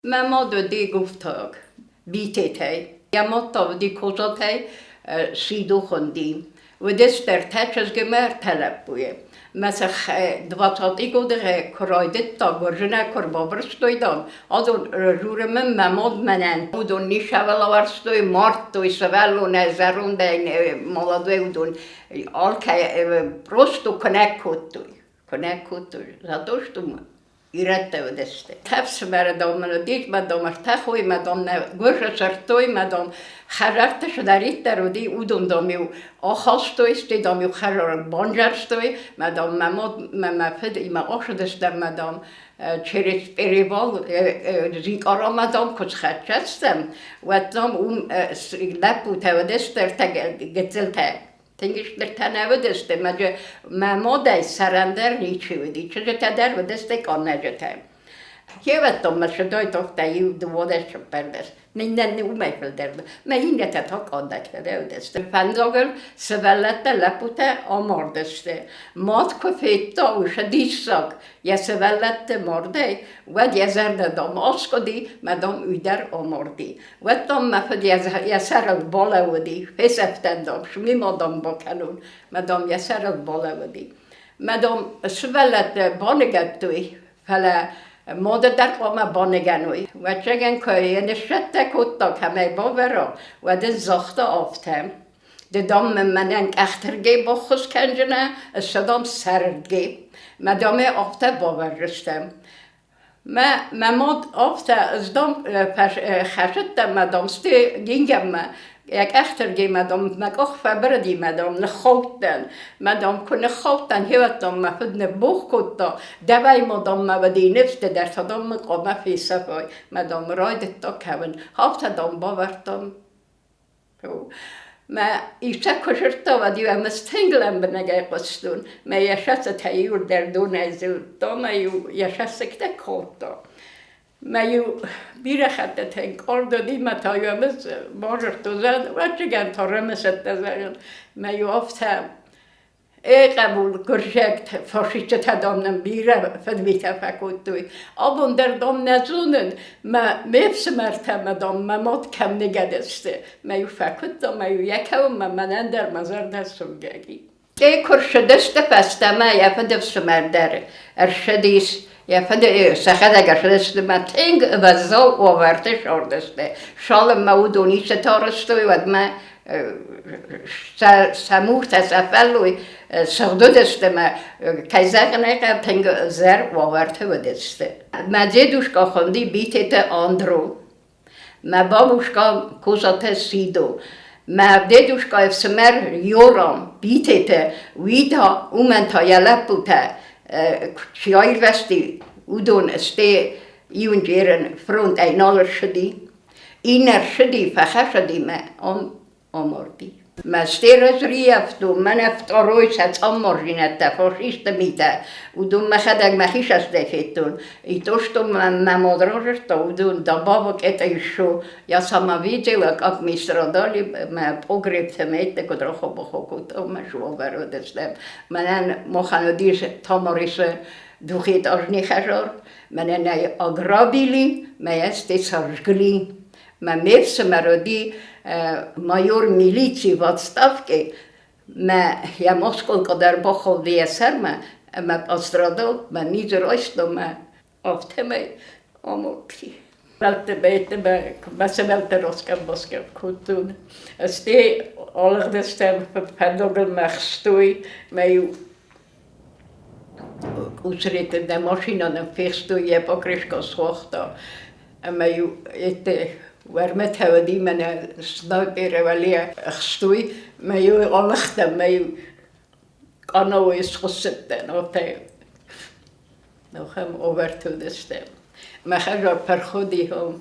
Memado di guftag, bitete. Yamatta di kozate sidu khondi. Vedes der tachas gemer telepuye. Mesela 20 годы кройдет так, горжена корбобр стоидам. Адон журем мемод менен. Удон нишавелавар стой март, той савело не зарунде молодой удон. Алка просто конекутуй. За то, что ирете ведесте. Тепс мердам дит медам артхой медам не горж сартой медам خررتش دارید درودی اودم دامیو آخاستوی استی دامیو خرر بانجرستوی مدام ممفد ایما آشدستم مدام چریت پریوال زیکارا مدام کس خرچستم و دام لپو تودستر گتلته تنگش در تنودسته مجه ممادای سرندر نیچی ودی چه تدر ودسته کان نجته یه وقتا مشدای تاختایی دوادش پردست نه اومد درد من این تا کاندکتره ودسته فنداگل سوالته لپوته آماردسته مات کفیتا وش دیساک یه سوالته مرده و یه زرد دام آسکدی مدام ایدر آماردی و دام مفد یه سرد بالا ودی فسفتن دام شمی مادام با کنون مدام یه سرد بالا ودی مدام سوالته بانگتوی فلا ماده در قام بانگانوی و چگن که نشته کتا کمی باورا و ده زخته آفتم ده دام منن اخترگی با خوز کنجنه صدام سردگی مدام آفته باورستم ماد آفته از دام خشته مدام ستی گینگم یک اخترگی مدام مگاه فبردی مدام نخوتن مدام کنه خوتن هیوتم مفد نبوخ کتا دوای مدام مودی نفت در صدام مقامه فی صفای مدام راید تا کون هفته دام باورتم ما ایسا کشرتا و دیو مستنگلم بنگه قصدون ما یشست تایور در دون ازول تا ما یشست کده کتا ما بیره خطه تنکار دادی ما تایومز ماجر توزن و چگن تا رمست تزن ما آفتم ای قبول کرشکت فاشیچه تدامنم بیره فدوی تفکت دوی آبون در دام نزونن ما میفس مرتم دام مماد کم نگدسته ما فکت دام ما یکم منن در مزار دستم گگی ای کرشدست پسته ما یفدف سمردر ارشدیس یفده سخت اگر شدست ما تنگ وزا آورده شاردسته شال مودونی ستارستوی و ما سموت از افلوی سردودسته ما کیزاق نگه تنگ زر آورده ودسته ما زیدوشکا خوندی بیتت آندرو ما بابوشکا کوزات سیدو ما دیدوشکا افسمر یورام بیتت ویدا اومن تا یلپوته چیای وستی اودون استه ایون جیرن فرونت اینالر شدی اینر شدی فخر شدی ما آمردی ما استیر از ریفتو من افتاروی ست آمرینت فاشیست میته اودون مخدگ مخیش از دفیتون ایتوشتو من مادرارشتا اودون دا بابا کتا ایشو یا ساماویجه و اک میسترادالی ما پوگریب تمیت کدرا خوب کتا ما شو برودستم منن مخاندیش تاماریس دوخیت آجنی خجار منن اگرابیلی ما استی سرشگلی ما میفس مرادی مایور میلیچی в отставке я Москву когда бахал весер ما пострадал ما низростом ما автоме аморти Welke beter maar ze wel te roskam boskam kutun. Ste allig de stem pendogel mag stoei met usrete de machine dan festoei je pokrisko schochta. En met ete waar met hebben die men sniper walia stoei met allig de met kano is gezet of hij nog hem over te de stem. Maar ga je per goed die